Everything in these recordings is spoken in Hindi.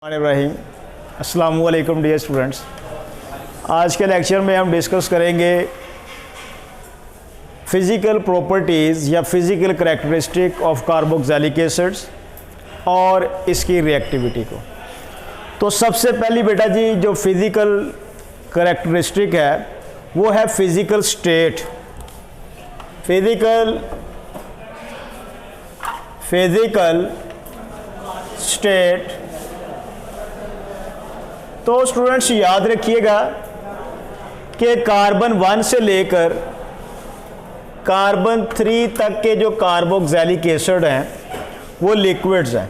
इब्राहिम अस्सलाम वालेकुम डियर स्टूडेंट्स। आज के लेक्चर में हम डिस्कस करेंगे फ़िज़िकल प्रॉपर्टीज़ या physical characteristic of carboxylic acids और इसकी रिएक्टिविटी को। तो सबसे पहली बेटा जी जो फ़िज़िकल करैक्टरिस्टिक है वो है फ़िज़िकल स्टेट। फ़िज़िकल स्टेट तो स्टूडेंट्स याद रखिएगा कि कार्बन 1 से लेकर कार्बन 3 तक के जो कार्बोक्सिलिक एसिड हैं वो लिक्विड्स हैं।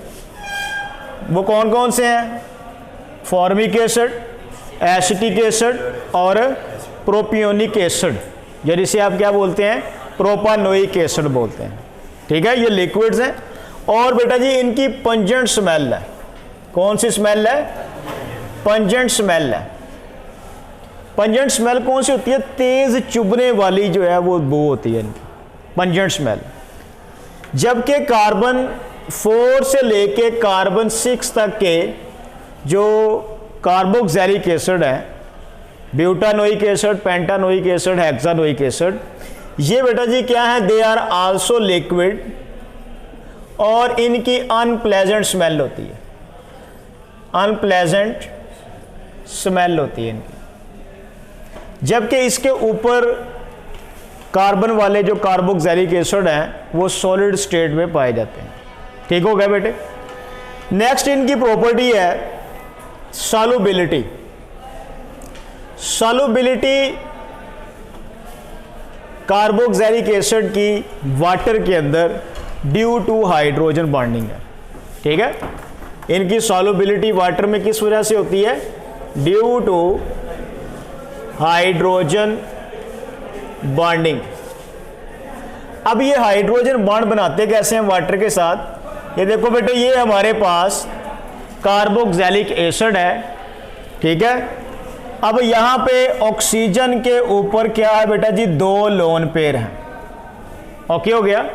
वो कौन कौन से हैं? फॉर्मिक एसिड, एसिटिक एसिड और प्रोपियोनिक एसिड, या जिसे आप क्या बोलते हैं प्रोपानोइक एसिड बोलते हैं। ठीक है, ये लिक्विड्स हैं। और बेटा जी इनकी पंजेंट स्मेल है। कौन सी स्मेल है? पंजेंट स्मेल है। पंजेंट स्मेल कौन सी होती है? तेज चुभने वाली जो है वो बू होती है इनकी, पंजेंट स्मेल। जबकि कार्बन 4 से लेके कार्बन 6 तक के जो कार्बोक्सिलिक एसिड है, butanoic acid, pentanoic acid, हेक्सानोइक acid, ये बेटा जी क्या है? दे आर आल्सो लिक्विड और इनकी अनप्लेजेंट स्मेल होती है, अनप्लेजेंट स्मेल होती है इनकी। जबकि इसके ऊपर कार्बन वाले जो कार्बोक्सिलिक एसिड हैं वो सॉलिड स्टेट में पाए जाते हैं। ठीक हो गया बेटे। नेक्स्ट इनकी प्रॉपर्टी है सॉल्युबिलिटी। सॉल्युबिलिटी कार्बोक्सिलिक एसिड की वाटर के अंदर ड्यू टू हाइड्रोजन बॉन्डिंग है। ठीक है, इनकी सॉल्युबिलिटी वाटर में किस वजह से होती है? Due to hydrogen bonding. अब ये हाइड्रोजन बॉन्ड बनाते कैसे हैं वाटर के साथ? ये देखो बेटे, ये हमारे पास कार्बोक्सिलिक एसिड है। ठीक है, अब यहां पे ऑक्सीजन के ऊपर क्या है बेटा जी? 2 लोन पेयर हैं। ओके हो गया।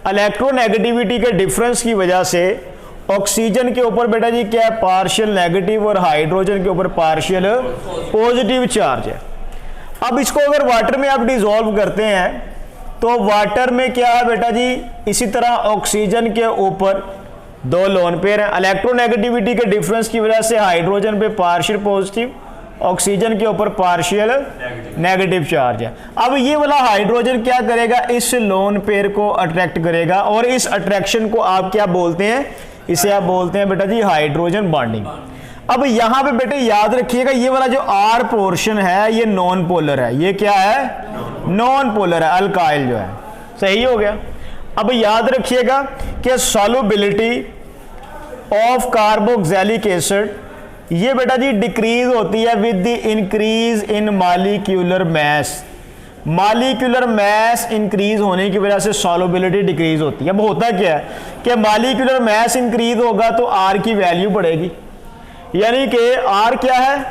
इलेक्ट्रोनेगेटिविटी के डिफरेंस की वजह से ऑक्सीजन के ऊपर बेटा जी क्या है? पार्शियल नेगेटिव और हाइड्रोजन के ऊपर पार्शियल पॉजिटिव चार्ज है। अब इसको अगर वाटर में आप डिसॉल्व करते हैं तो वाटर में क्या है बेटा जी? इसी तरह ऑक्सीजन के ऊपर 2 लोन पेयर हैं। इलेक्ट्रोनेगेटिविटी के डिफरेंस की वजह से हाइड्रोजन पे पार्शियल पॉजिटिव, ऑक्सीजन के ऊपर पार्शियल नेगेटिव चार्ज है। अब ये वाला हाइड्रोजन क्या करेगा? इस लोन पेयर को अट्रैक्ट करेगा और इस अट्रैक्शन को आप क्या बोलते हैं? इसे आप बोलते हैं बेटा जी हाइड्रोजन बॉन्डिंग। अब यहां पे बेटे याद रखिएगा ये वाला जो आर पोर्शन है ये नॉन पोलर है। ये क्या है? नॉन पोलर है, अल्काइल जो है। सही हो गया। अब याद रखिएगा कि सॉल्युबिलिटी ऑफ कार्बोक्सिलिक एसिड ये बेटा जी डिक्रीज होती है with the increase in molecular mass. Molecular mass increase होने की वजह से सॉल्युबिलिटी डिक्रीज होती है। अब होता क्या है कि मॉलिक्यूलर मैस इंक्रीज होगा तो आर की वैल्यू बढ़ेगी, यानी कि आर क्या है?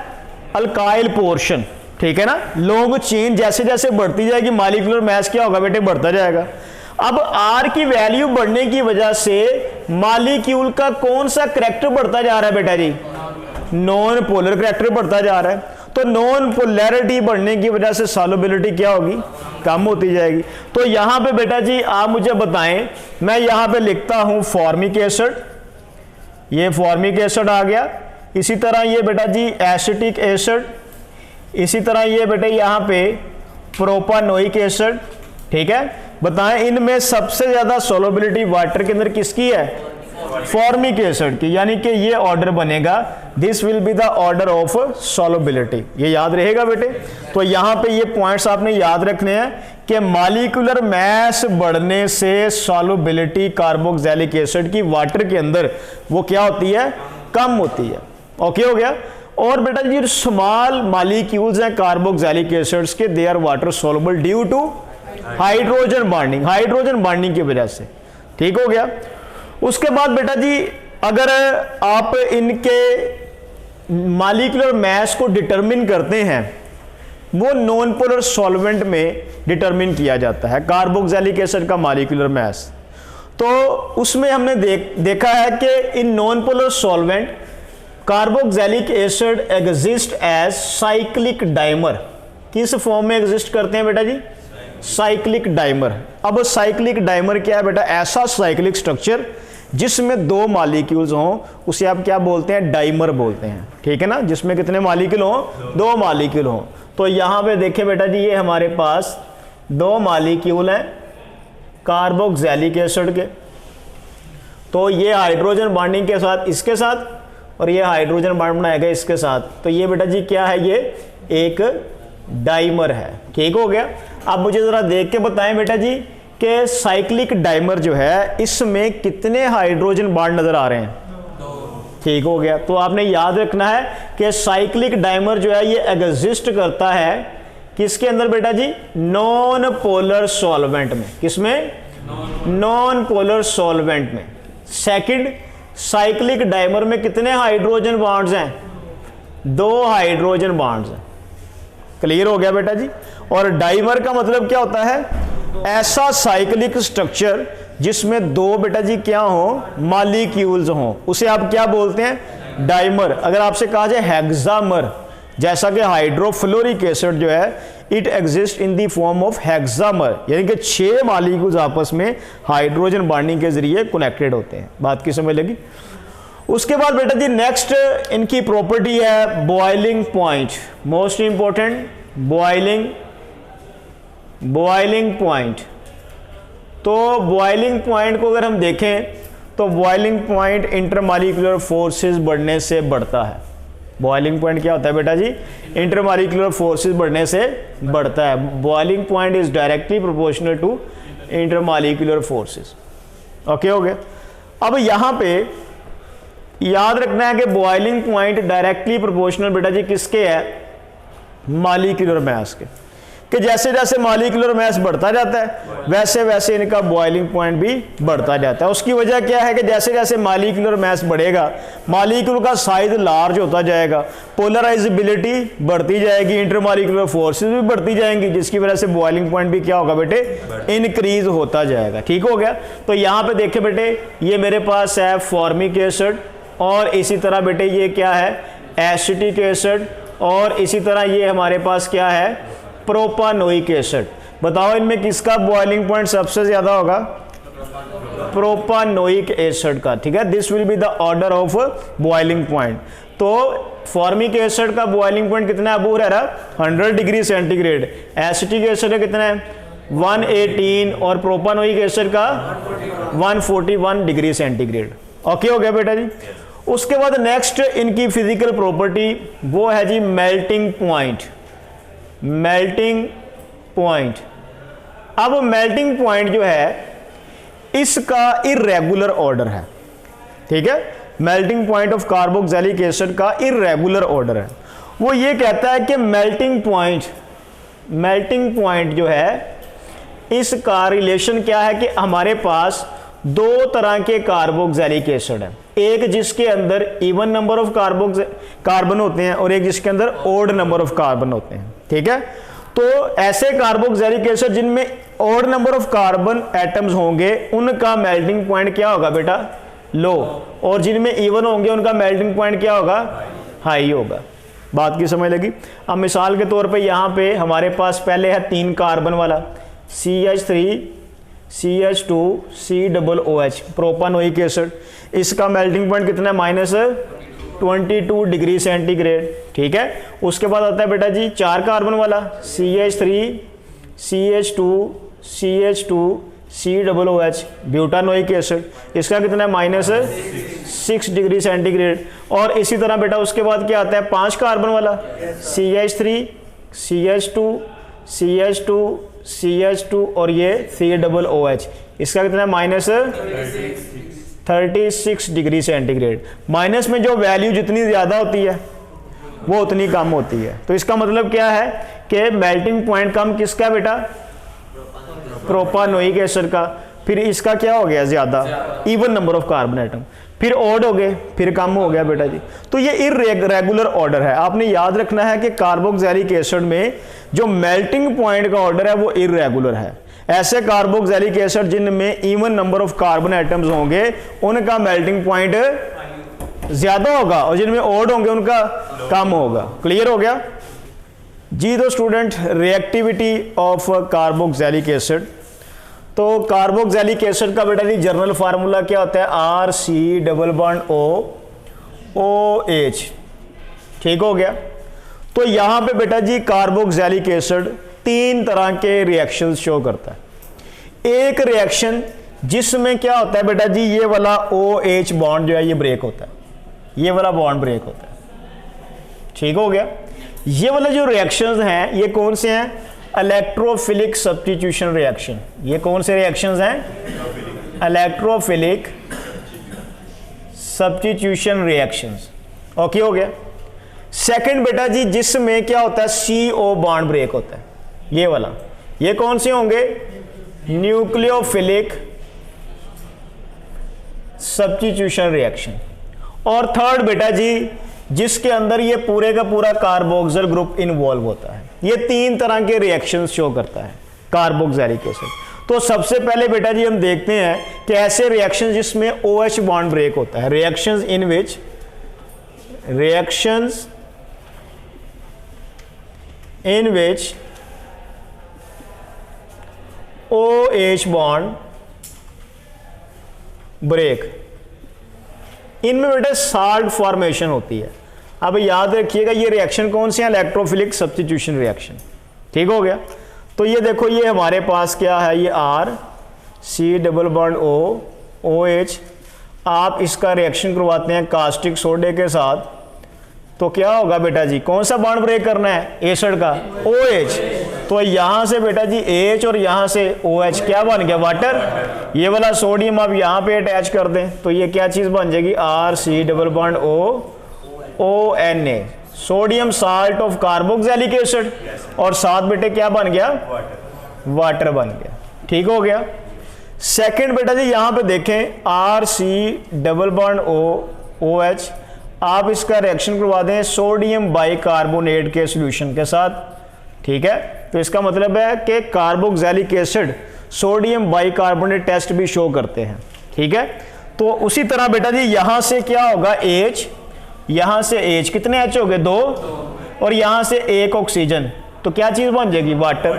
Alkyl portion. ठीक है ना, लॉन्ग चेन जैसे जैसे बढ़ती जाएगी मॉलिक्यूलर मैस क्या होगा बेटे? बढ़ता जाएगा। अब आर की वैल्यू बढ़ने की वजह से मॉलिक्यूल का कौन सा करैक्टर बढ़ता जा रहा है बेटा जी? नॉन पोलर करैक्टर बढ़ता जा रहा है। तो नॉन पोलैरिटी बढ़ने की वजह से सॉल्युबिलिटी क्या होगी? कम होती जाएगी। तो यहां पे बेटा जी आप मुझे बताएं, मैं यहां पे लिखता हूं फॉर्मिक एसिड, ये फॉर्मिक एसिड आ गया। इसी तरह ये बेटा जी एसिटिक एसिड, इसी तरह ये बेटे यहां पे प्रोपानोइक एसिड। ठीक है, बताएं इनमें सबसे ज्यादा सॉल्युबिलिटी वाटर के अंदर किसकी है? फॉर्मिक एसिड की, यानी कि ये ऑर्डर बनेगा, this will be the order of solubility. ये याद रहेगा बेटे। तो यहां पे ये पॉइंट्स आपने याद रखने हैं कि मॉलिक्यूलर मैस बढ़ने से सॉल्युबिलिटी कार्बोक्सिलिक एसिड की वाटर के अंदर वो क्या होती है? कम होती है। ओके हो गया। और बेटा जी स्मॉल मॉलिक्यूल्स हैं कार्बोक्सिलिक एसिड्स के, they are water soluble due to hydrogen bonding, hydrogen bonding की वजह से। ठीक हो गया। उसके बाद बेटा जी अगर आप इनके मॉलिक्यूलर मैस को डिटरमिन करते हैं, वो नॉन पोलर सॉल्वेंट में डिटरमिन किया जाता है कार्बोक्सिलिक एसिड का मॉलिक्यूलर मैस। तो उसमें हमने देखा है कि in non polar solvent carboxylic acid exist as cyclic dimer. किस फॉर्म में एग्जिस्ट करते हैं बेटा जी? Cyclic dimer. अब साइक्लिक डाइमर क्या है बेटा? ऐसा साइक्लिक स्ट्रक्चर जिसमें दो मॉलिक्यूल्स हों, उसे आप क्या बोलते हैं? डाइमर बोलते हैं। ठीक है ना, जिसमें कितने मॉलिक्यूल हों? दो मॉलिक्यूल हों। तो यहां पे देखें बेटा जी, ये हमारे पास दो मॉलिक्यूल हैं कार्बोक्सिलिक एसिड के। तो ये हाइड्रोजन बॉन्डिंग के साथ इसके साथ और ये हाइड्रोजन बॉन्ड बनाएगा इसके साथ। तो ये बेटा जी क्या है? ये एक डाइमर है। ठीक हो गया। अब मुझे जरा देख के बताएं बेटा जी कि साइक्लिक डाइमर जो है इसमें कितने हाइड्रोजन बॉन्ड नजर आ रहे हैं? ठीक हो गया। तो आपने याद रखना है कि साइक्लिक डाइमर जो है ये एग्जिस्ट करता है किसके अंदर बेटा जी? नॉन पोलर सॉल्वेंट में। किसमें? नॉन पोलर सॉल्वेंट में। सेकंड, साइक्लिक डाइमर में कितने हाइड्रोजन बॉन्ड्स हैं? दो हाइड्रोजन बॉन्ड्स हैं। क्लियर हो गया बेटा जी। और डाइमर का मतलब क्या होता है? ऐसा साइक्लिक स्ट्रक्चर जिसमें दो बेटा जी क्या हो? मॉलिक्यूल्स हों, उसे आप क्या बोलते हैं? डाइमर। अगर आपसे कहा जाए हेक्सामर, जैसा कि हाइड्रोफ्लोरिक एसिड जो है it exist in the form of हेक्सामर, यानी कि 6 मॉलिक्यूल्स आपस में हाइड्रोजन बॉन्डिंग के जरिए कनेक्टेड होते हैं। बात की समझ लगी? उसके बाद बेटा जी नेक्स्ट इनकी प्रॉपर्टी है boiling point. Most important, boiling point. तो बॉइलिंग पॉइंट को अगर हम देखें तो बॉइलिंग पॉइंट इंटरमॉलिक्यूलर फोर्सेस बढ़ने से बढ़ता है। बॉइलिंग पॉइंट क्या होता है बेटा जी? इंटरमॉलिक्यूलर फोर्सेस बढ़ने से बढ़ता है। Boiling point is directly proportional to intermolecular forces. Okay हो गया। अब यहां पे याद रखना है कि बॉइलिंग पॉइंट डायरेक्टली प्रोपोर्शनल बेटा जी किसके है? मॉलिक्यूलर मास के। कि जैसे जैसे मॉलिक्यूलर मास बढ़ता जाता है वैसे वैसे इनका बॉइलिंग पॉइंट भी बढ़ता जाता है। उसकी वजह क्या है कि जैसे जैसे मॉलिक्यूलर मास बढ़ेगा मॉलिक्यूल का साइज लार्ज होता जाएगा, पोलराइजेबिलिटी बढ़ती जाएगी, इंटरमॉलिक्यूलर फोर्सेस भी बढ़ती जाएंगी, जिसकी वजह से बॉइलिंग पॉइंट भी क्या होगा बेटे? इंक्रीज होता जाएगा। ठीक हो गया। तो यहाँ पे देखे बेटे, ये मेरे पास है फॉर्मिक एसिड और इसी तरह बेटे ये क्या है? एसिटिक एसिड और इसी तरह ये हमारे पास क्या है? Propanoic acid. बताओ इनमें किसका बॉइलिंग पॉइंट सबसे ज्यादा होगा? प्रोपानोइक एसिड का। ठीक है, this will be the order of boiling point. तो फॉर्मिक एसिड का बॉइलिंग पॉइंट कितना है Abu Huraira? 100 degree centigrade. Acetic acid का कितना है? 118 और प्रोपानोइक एसिड का 141 डिग्री सेंटीग्रेड। ओके हो गया बेटा जी। उसके बाद नेक्स्ट इनकी फिजिकल प्रॉपर्टी वो है जी मेल्टिंग पॉइंट। Melting point. अब मेल्टिंग पॉइंट जो है इसका इर्रेगुलर ऑर्डर है। ठीक है, melting point of carboxylic acid का इर्रेगुलर ऑर्डर है। वो ये कहता है कि मेल्टिंग पॉइंट जो है इसका रिलेशन क्या है कि हमारे पास दो तरह के कार्बोक्सिलिक एसिड है, एक जिसके अंदर इवन नंबर ऑफ कार्बन होते हैं और एक जिसके अंदर ओड नंबर ऑफ कार्बन होते हैं। ठीक है, तो ऐसे कार्बोक्सिलिक एसिड जिनमें odd number of carbon atoms होंगे उनका मेल्टिंग पॉइंट क्या होगा बेटा? लो, और जिनमें इवन होंगे उनका मेल्टिंग पॉइंट क्या होगा? हाई होगा। बात की समझ लगी? अब मिसाल के तौर पे यहाँ पे हमारे पास पहले है 3 कार्बन वाला CH3 CH2 COOH propanoic acid. इसका मेल्टिंग पॉइंट कितना है? -22 डिग्री सेंटीग्रेड। ठीक है, उसके बाद आता है बेटा जी 4 कार्बन वाला CH3 CH2 CH2 COOH butanoic acid. इसका कितना है? -6 डिग्री सेंटीग्रेड। और इसी तरह बेटा उसके बाद क्या आता है? 5 कार्बन वाला CH3 CH2 CH2 CH2 और ये COOH। इसका कितना है? -36 डिग्री सेंटीग्रेड। माइनस में जो वैल्यू जितनी ज्यादा होती है वो उतनी कम होती है। तो इसका मतलब क्या है कि मेल्टिंग पॉइंट कम किसका बेटा? प्रोपानोइक एसिड का। फिर इसका क्या हो गया? ज्यादा, even number of carbon atom. फिर ओड हो गए, फिर कम हो गया बेटा जी। तो ये इर्रेगुलर ऑर्डर है। आपने याद रखना है कि कार्बोक्सिलिक एसिड में जो मेल्टिंग पॉइंट का ऑर्डर है वो इर्रेगुलर है। ऐसे कार्बोक्सिलिक एसिड जिनमें even number of carbon atoms होंगे उनका मेल्टिंग पॉइंट ज़्यादा होगा और जिनमें ओड होंगे उनका कम होगा। क्लियर हो गया जी। तो student reactivity of carboxylic acid, तो कार्बोक्सिलिक एसिड का बेटा जी जर्नल फार्मूला क्या होता है, RC≡OH। ठीक हो गया। तो यहाँ पे बेटा जी कार्बोक्सिलिक एसिड 3 तरह के रिएक्शंस शो करता है। एक रिएक्शन जिसमें क्या होता है बेटा जी, ये वाला OH बॉन्ड जो है ये ब्रेक होता है, ये वाला बॉन्ड ब्रेक होता है। ठीक हो गया। ये वाले जो रिएक्शंस हैं ये कौन से हैं, इलेक्ट्रोफिलिक सब्स्टिट्यूशन रिएक्शन। ये कौन से रिएक्शंस हैं, इलेक्ट्रोफिलिक सब्स्टिट्यूशन रिएक्शंस। ओके हो गया। सेकंड बेटा जी जिसमें क्या होता है, CO बॉन्ड ब्रेक होता है, ये वाला। ये कौन से होंगे, न्यूक्लियोफिलिक सब्स्टिट्यूशन रिएक्शन। और थर्ड बेटा जी जिसके अंदर ये पूरे का पूरा कार्बोक्सिल ग्रुप इन्वॉल्व होता है। ये 3 तरह के रिएक्शंस शो करता है कार्बोक्सिलिक एसिड। तो सबसे पहले बेटा जी हम देखते हैं कि ऐसे रिएक्शंस जिसमें OH बॉन्ड ब्रेक होता है, reactions in which OH bond break. इनमें बेटा साल्ट फॉर्मेशन होती है। अब याद रखिएगा ये रिएक्शन कौन से हैं, इलेक्ट्रोफिलिक सब्स्टिट्यूशन रिएक्शन। ठीक हो गया। तो ये देखो ये हमारे पास क्या है, ये RC≡OH। आप इसका रिएक्शन करवाते हैं कास्टिक सोडे के साथ, तो क्या होगा बेटा जी, कौन सा बॉन्ड ब्रेक करना है, एसिड का, OH। तो यहां से बेटा जी H और यहां से OH क्या बन गया, वाटर। ये वाला सोडियम आप यहां पे अटैच कर दें तो ये क्या चीज बन जाएगी, RC≡ONA, sodium salt of carboxylic acid. और साथ बेटे क्या बन गया, वाटर बन गया। ठीक हो गया। सेकंड बेटा जी यहां पे देखें RC≡OH, आप इसका रिएक्शन करवा दें सोडियम बाइकार्बोनेट के सॉल्यूशन के साथ। ठीक है। तो इसका मतलब है कि carboxylic acid sodium bicarbonate test भी शो करते हैं। ठीक है। तो उसी तरह बेटा जी यहां से क्या होगा, H, यहां से H कितने H हो गए, 2, और यहां से 1 ऑक्सीजन, तो क्या चीज बन जाएगी, वाटर।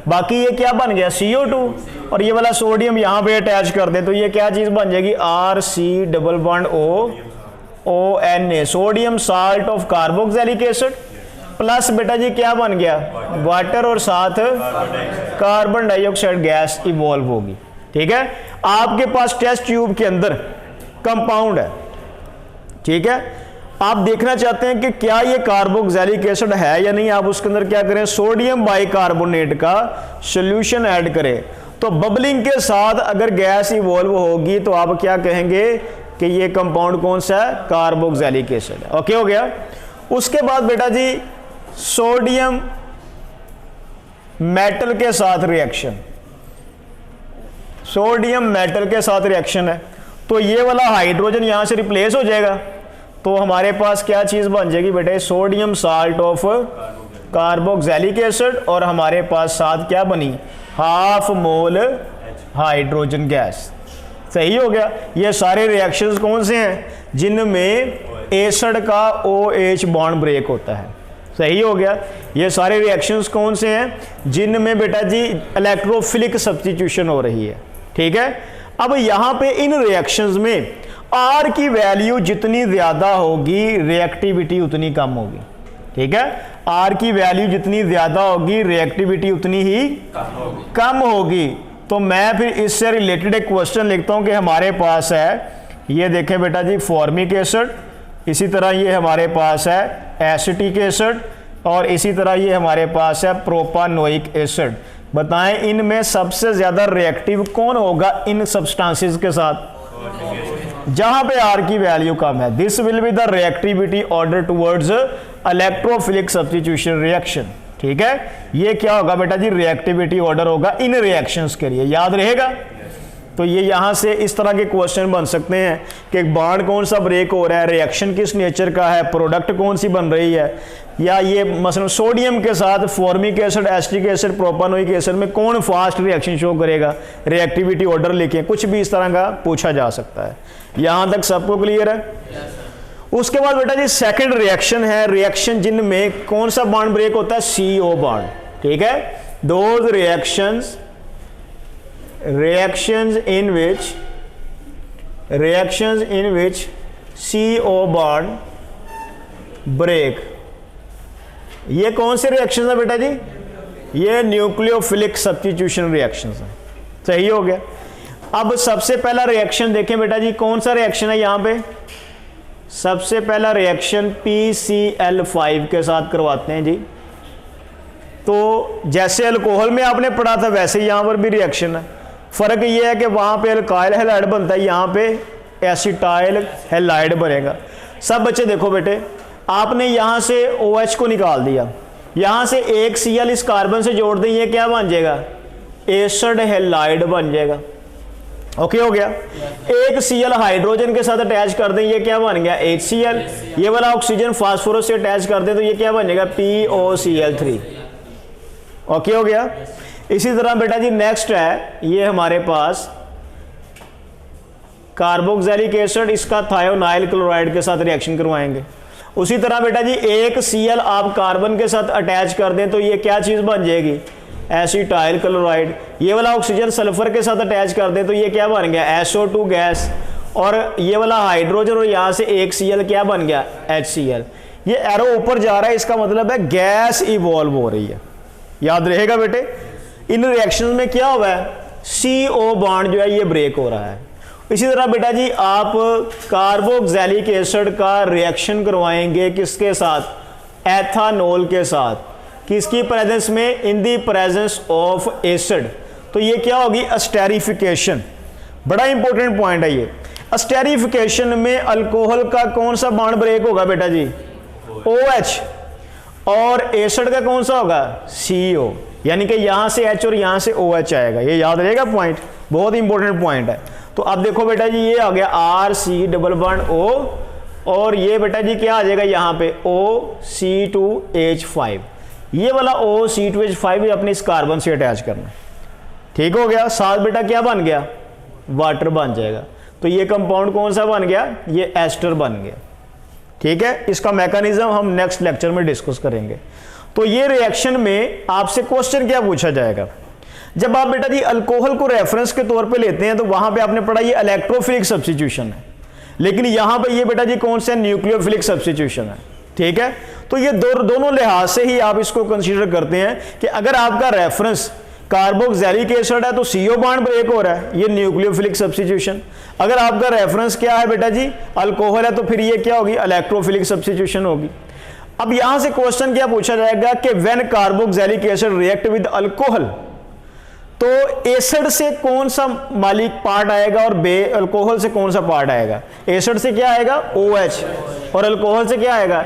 बाकी ये क्या बन गया, CO2, और ये वाला सोडियम यहां पे अटैच कर दे तो ये क्या चीज बन जाएगी, RC≡ONA, sodium salt of carboxylic acid, plus बेटा जी क्या बन गया, वाटर, और साथ कार्बन डाइऑक्साइड गैस इवॉल्व होगी। ठीक है। आपके पास टेस्ट ट्यूब के अंदर कंपाउंड है। ठीक है। आप देखना चाहते हैं कि क्या ये कार्बोक्सिलिक एसिड है या नहीं, आप उसके अंदर क्या करें, सोडियम बाइकार्बोनेट का सॉल्यूशन ऐड करें। तो बबलिंग के साथ अगर गैस इवॉल्व होगी तो आप क्या कहेंगे कि ये कंपाउंड कौन सा है, कार्बोक्सिलिक एसिड। ओके हो गया। उसके बाद बेटा जी सोडियम मेटल के साथ रिएक्शन, सोडियम मेटल के साथ रिएक्शन है, तो ये वाला हाइड्रोजन यहां से रिप्लेस हो जाएगा, तो हमारे पास क्या चीज बन जाएगी बेटे, sodium salt of carboxylic acid, और हमारे पास साथ क्या बनी, हाफ मोल हाइड्रोजन गैस। सही हो गया। ये सारे रिएक्शंस कौन से हैं, जिनमें एसिड का OH बॉन्ड ब्रेक होता है। सही हो गया। ये सारे रिएक्शंस कौन से हैं, जिनमें बेटा जी इलेक्ट्रोफिलिक सब्स्टिट्यूशन हो रही है। ठीक है। अब यहां पे इन रिएक्शंस में R की वैल्यू जितनी ज्यादा होगी रिएक्टिविटी उतनी कम होगी। ठीक है। R की वैल्यू जितनी ज्यादा होगी रिएक्टिविटी उतनी ही कम होगी। तो मैं फिर इससे रिलेटेड एक क्वेश्चन लिखता हूं कि हमारे पास है, ये देखें बेटा जी, फॉर्मिक एसिड, इसी तरह ये हमारे पास है एसिटिक एसिड, और इसी तरह ये हमारे पास है प्रोपानोइक एसिड। बताएं इनमें सबसे ज्यादा रिएक्टिव कौन होगा इन सब्सटेंसेस के साथ, जहां पे R की वैल्यू कम है। This will be the reactivity order towards electrophilic substitution reaction. ठीक है। ये क्या होगा बेटा जी, रिएक्टिविटी ऑर्डर होगा इन रिएक्शंस के लिए, याद रहेगा। तो ये यहां से इस तरह के क्वेश्चन बन सकते हैं कि बॉन्ड कौन सा ब्रेक हो रहा है, रिएक्शन किस नेचर का है, प्रोडक्ट कौन सी बन रही है, या ये मसलन सोडियम के साथ formic acid, acetic acid, propanoic acid में कौन फास्ट रिएक्शन शो करेगा, रिएक्टिविटी ऑर्डर लिखें, कुछ भी इस तरह का पूछा जा सकता है। यहां तक सबको क्लियर है। उसके बाद बेटा जी सेकंड रिएक्शन है, रिएक्शन जिनमें कौन सा बॉन्ड ब्रेक होता है, CO बॉन्ड, ठीक है। Those reactions in which CO bond break, ये कौन से रिएक्शन है बेटा जी, ये न्यूक्लियोफिलिक सब्स्टिट्यूशन रिएक्शन है, सही हो गया। अब सबसे पहला रिएक्शन देखें बेटा जी, कौन सा रिएक्शन है यहाँ पे, सबसे पहला रिएक्शन PCl5 के साथ करवाते हैं जी। तो जैसे अल्कोहल में आपने पढ़ा था वैसे यहाँ पर भी रिएक्शन है, फ़र्क ये है कि वहाँ पे अल्काइल हैलाइड बनता है, यहाँ पे एसिटाइल हैलाइड बनेगा। सब बच्चे देखो बेटे, आपने यहाँ से OH को निकाल दिया, यहाँ से एक Cl इस कार्बन से जोड़ दें, ये क्या बन जाएगा, एसिड हैलाइड बन जाएगा। ओके हो गया। एक Cl हाइड्रोजन के साथ अटैच कर दें, ये क्या बन गया, HCl। ये वाला ऑक्सीजन फास्फोरस से अटैच कर दें तो ये क्या बन जाएगा, POCl3। ओके हो गया। इसी तरह बेटा जी नेक्स्ट है, ये हमारे पास कार्बोक्सिलिक एसिड, इसका थायोनाइल क्लोराइड के साथ रिएक्शन करवाएंगे। उसी तरह बेटा जी एक Cl आप कार्बन के साथ अटैच कर दें तो ये क्या चीज़ बन जाएगी, एसिटाइल क्लोराइड। ये वाला ऑक्सीजन सल्फर के साथ अटैच कर दें तो ये क्या बन गया, SO2 गैस। और ये वाला हाइड्रोजन और यहाँ से एक Cl क्या बन गया, HCl। ये एरो ऊपर जा रहा है, इसका मतलब है गैस इवॉल्व हो रही है, याद रहेगा बेटे। इन रिएक्शन में क्या हुआ है, CO बॉन्ड जो है ये ब्रेक हो रहा है। इसी तरह बेटा जी आप कार्बोक्सिलिक एसिड का रिएक्शन करवाएंगे किसके साथ, एथानॉल के साथ, किसकी प्रेजेंस में, इन दी प्रेजेंस ऑफ एसिड। तो ये क्या होगी, अस्टेरिफिकेशन। बड़ा इंपॉर्टेंट पॉइंट है ये। अस्टेरिफिकेशन में अल्कोहल का कौन सा बॉन्ड ब्रेक होगा बेटा जी, OH, और एसिड का कौन सा होगा, CO, यानी कि यहां से H और यहां से OH आएगा। ये याद रहेगा पॉइंट, बहुत इंपॉर्टेंट पॉइंट है। तो अब देखो बेटा जी ये आ गया RC डबल बॉन्ड O, और ये बेटा जी क्या आ जाएगा यहाँ पे OC2H5। ये वाला OC2H5 भी अपने इस कार्बन से अटैच करना, ठीक हो गया। साथ बेटा क्या बन गया, वाटर बन जाएगा। तो ये कंपाउंड कौन सा बन गया, ये एस्टर बन गया, ठीक है। इसका मैकेनिज्म हम नेक्स्ट लेक्चर में डिस्कस करेंगे। तो ये रिएक्शन में आपसे क्वेश्चन क्या पूछा जाएगा, जब आप बेटा जी अल्कोहल को रेफरेंस के तौर पे लेते हैं तो वहां पे आपने पढ़ा ये इलेक्ट्रोफिलिक सब्स्टिट्यूशन है, लेकिन यहां पे ये बेटा जी कौन सा न्यूक्लियोफिलिक सब्स्टिट्यूशन है, ठीक है। तो ये दोनों लिहाज से ही आप इसको कंसीडर करते हैं कि अगर आपका रेफरेंस कार्बोक्सिलिक एसिड है तो CO बॉन्ड ब्रेक हो रहा है, ये न्यूक्लियोफिलिक सब्स्टिट्यूशन। अगर आपका रेफरेंस क्या है बेटा जी, अल्कोहल है, तो फिर ये क्या होगी, इलेक्ट्रोफिलिक सब्स्टिट्यूशन होगी। अब यहां से क्वेश्चन क्या पूछा जाएगा कि when carboxylic acid react with alcohol, तो एसिड से कौन सा मालिक पार्ट आएगा और अल्कोहल से कौन सा पार्ट आएगा। एसिड से क्या आएगा, OH, और अल्कोहल से क्या आएगा,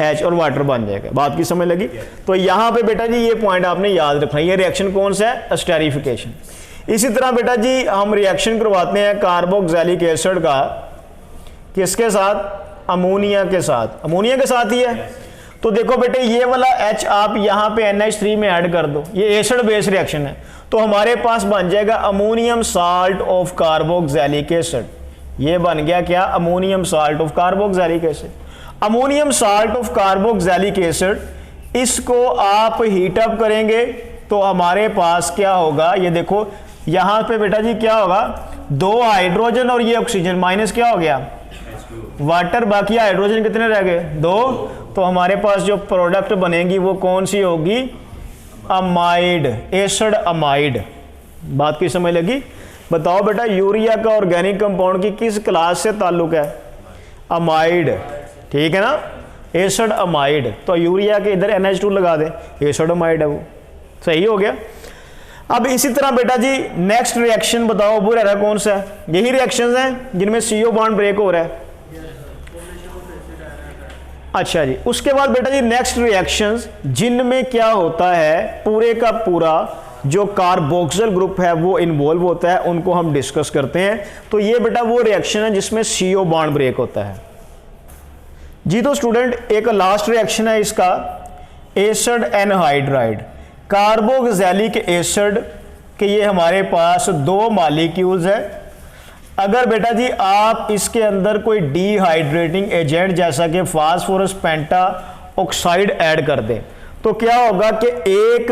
H, और वाटर बन जाएगा। बात की समझ लगी। तो यहाँ पे बेटा जी ये पॉइंट आपने याद रखना, ये रिएक्शन कौन सा है, अस्टेरिफिकेशन। इसी तरह बेटा जी हम रिएक्शन करवाते हैं कार्बोक्सिलिक एसिड का किसके साथ, अमोनिया के साथ। अमोनिया के साथ ही है। तो देखो बेटे ये वाला H आप यहाँ पे NH3 में ऐड कर दो, ये एसिड बेस रिएक्शन है, तो हमारे पास बन जाएगा ammonium salt of carboxylic acid. ये बन गया क्या, ammonium salt of carboxylic acid. Ammonium salt of carboxylic acid, इसको आप हीट अप करेंगे तो हमारे पास क्या होगा, ये देखो यहाँ पे बेटा जी क्या होगा, 2 हाइड्रोजन और ये ऑक्सीजन, माइनस क्या हो गया, वाटर, बाकी हाइड्रोजन कितने रह गए, 2। तो हमारे पास जो प्रोडक्ट बनेगी वो कौन सी होगी, अमाइड, एसिड अमाइड। बात की समझ लगी। बताओ बेटा यूरिया का ऑर्गेनिक कंपाउंड की किस क्लास से ताल्लुक है, अमाइड, ठीक है ना, एसिड अमाइड। तो यूरिया के इधर NH2 लगा दे, एसिड अमाइड है वो, सही हो गया। अब इसी तरह बेटा जी नेक्स्ट रिएक्शन बताओ वो रहा कौन सा है, यही रिएक्शंस हैं जिनमें CO बॉन्ड ब्रेक हो रहा है। अच्छा जी, उसके बाद बेटा जी नेक्स्ट रिएक्शंस जिनमें क्या होता है, पूरे का पूरा जो कार्बोक्सिल ग्रुप है वो इन्वॉल्व होता है, उनको हम डिस्कस करते हैं। तो ये बेटा वो रिएक्शन है जिसमें CO बॉन्ड ब्रेक होता है जी। तो स्टूडेंट एक लास्ट रिएक्शन है इसका, एसिड एनहाइड्राइड। कार्बोक्सिलिक एसिड के ये हमारे पास 2 मॉलिक्यूल्स है, अगर बेटा जी आप इसके अंदर कोई डिहाइड्रेटिंग एजेंट जैसा कि फास्फोरस पेंटा ऑक्साइड ऐड कर दें तो क्या होगा कि एक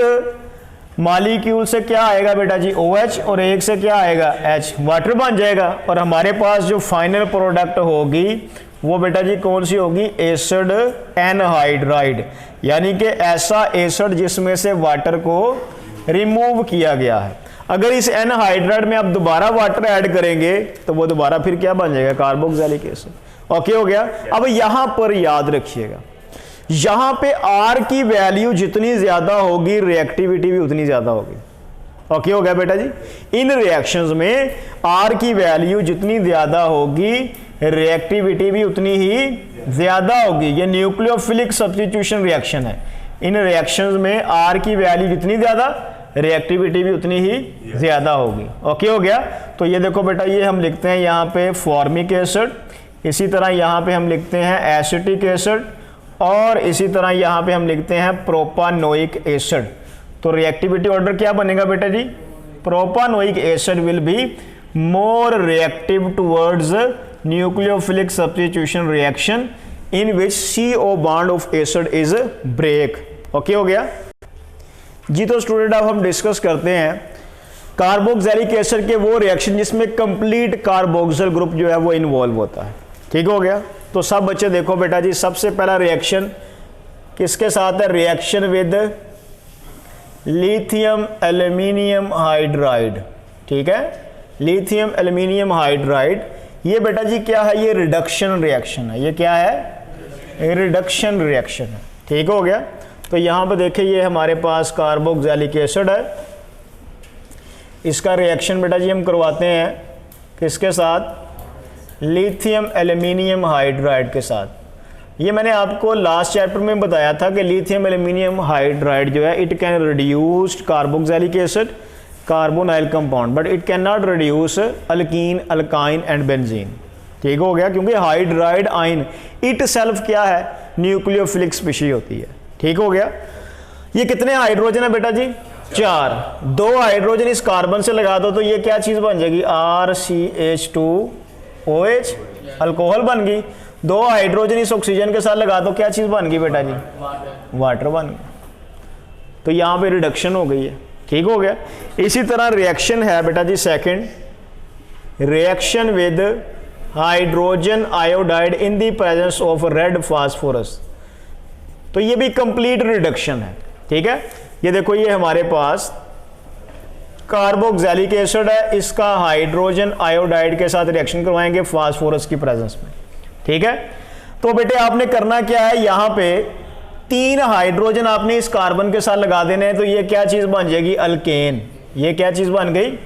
मॉलिक्यूल से क्या आएगा बेटा जी OH और एक से क्या आएगा H, वाटर बन जाएगा और हमारे पास जो फाइनल प्रोडक्ट होगी वो बेटा जी कौन सी होगी, एसिड एनहाइड्राइड, यानी कि ऐसा एसिड जिसमें से वाटर को रिमूव किया गया है। अगर इस एनहाइड्राइड में आप दोबारा वाटर ऐड करेंगे तो वो दोबारा फिर क्या बन जाएगा, कार्बोक्सिलिक एसिड। ओके हो गया। अब यहां पर याद रखिएगा, यहां पे R की वैल्यू जितनी ज्यादा होगी रिएक्टिविटी भी उतनी ज्यादा होगी। ओके हो गया बेटा जी। इन रिएक्शंस में R की वैल्यू जितनी ज्यादा होगी रिएक्टिविटी भी उतनी ही ज्यादा होगी। ये न्यूक्लियोफिलिक सब्स्टिट्यूशन रिएक्शन है। इन रिएक्शंस में R की वैल्यू जितनी ज्यादा रिएक्टिविटी भी उतनी ही ज्यादा होगी। ओके हो गया। तो ये देखो बेटा, ये हम लिखते हैं यहाँ पे फॉर्मिक एसिड, इसी तरह यहाँ पे हम लिखते हैं एसिटिक एसिड और इसी तरह यहाँ पे हम लिखते हैं प्रोपानोइक एसिड। तो रिएक्टिविटी ऑर्डर क्या बनेगा बेटा जी, propanoic acid will be more reactive towards nucleophilic substitution reaction in which CO bond of acid is break. Okay हो गया जी। तो स्टूडेंट अब हम डिस्कस करते हैं कार्बोक्सिलिक एसिड के वो रिएक्शन जिसमें कंप्लीट कार्बोक्सिल ग्रुप जो है वो इन्वॉल्व होता है। ठीक हो गया। तो सब बच्चे देखो बेटा जी, सबसे पहला रिएक्शन किसके साथ है, reaction with lithium aluminium hydride. ठीक है, लिथियम एल्यूमिनियम हाइड्राइड, ये बेटा जी क्या है, ये रिडक्शन रिएक्शन है। ये क्या है, रिडक्शन रिएक्शन है। ठीक हो गया। तो यहां पर देखिए ये हमारे पास कार्बोक्सिलिक एसिड है, इसका रिएक्शन बेटा जी हम करवाते हैं किसके साथ, लिथियम एल्यूमिनियम हाइड्राइड के साथ। ये मैंने आपको लास्ट चैप्टर में बताया था कि लिथियम एल्यूमिनियम हाइड्राइड जो है it can reduced carboxylic acid carbonyl compound but it can not reduce alkyne alkyne and benzene. ठीक हो गया, क्योंकि हाइड्राइड आइन इट सेल्फ क्या है, न्यूक्लियोफिलिक स्पीशीज होती है। ठीक हो गया। ये कितने हाइड्रोजन है बेटा जी, 4। 2 हाइड्रोजन इस कार्बन से लगा दो तो ये क्या चीज बन जाएगी, RCH2OH, अल्कोहल बन गई। 2 हाइड्रोजन इस ऑक्सीजन के साथ लगा दो, क्या चीज बन गई बेटा जी, वाटर बन गई। तो यहां पे रिडक्शन हो गई है। ठीक हो गया। इसी तरह रिएक्शन है बेटा जी second, reaction with hydrogen iodide in the presence of red phosphorus. तो ये भी कंप्लीट रिडक्शन है। ठीक है, ये देखो ये हमारे पास कार्बोक्सिलिक एसिड है, इसका हाइड्रोजन आयोडाइड के साथ रिएक्शन करवाएंगे फास्फोरस की प्रेजेंस में। ठीक है। तो बेटे आपने करना क्या है, यहां पे 3 हाइड्रोजन आपने इस कार्बन के साथ लगा देने हैं तो ये क्या चीज बन जाएगी, अल्केन। ये क्या चीज बन गई,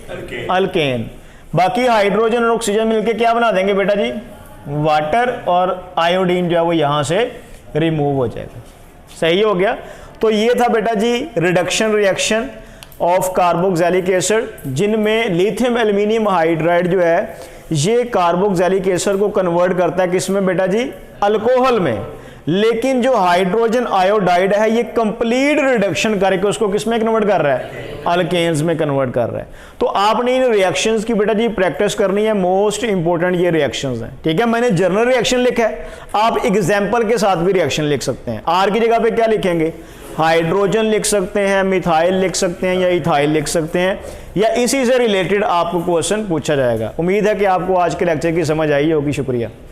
अल्केन। बाकी हाइड्रोजन और ऑक्सीजन मिलके क्या बना देंगे बेटा जी, वाटर, और आयोडीन जो है वो यहां से रिमूव हो जाएगा। सही हो गया। तो ये था बेटा जी reduction reaction of carboxylic acid, जिनमें लिथियम एल्यूमिनियम हाइड्राइड जो है ये कार्बोक्सिलिक एसिड को कन्वर्ट करता है किसमें बेटा जी, अल्कोहल में। लेकिन जो हाइड्रोजन आयोडाइड है ये कंप्लीट रिडक्शन करके उसको किसमें कन्वर्ट कर रहा है, अल्केन्स में कन्वर्ट कर रहा है। तो आपने इन रिएक्शंस की बेटा जी प्रैक्टिस करनी है, मोस्ट इंपॉर्टेंट ये रिएक्शंस हैं। ठीक है, मैंने जर्नल रिएक्शन लिखा है, आप एग्जाम्पल के साथ भी रिएक्शन लिख सकते हैं। आर की जगह पे क्या लिखेंगे, हाइड्रोजन लिख सकते हैं, मिथाइल लिख सकते हैं या इथाइल लिख सकते हैं, या इसी से रिलेटेड आपको क्वेश्चन पूछा जाएगा। उम्मीद है कि आपको आज के लेक्चर की समझ आई होगी। शुक्रिया।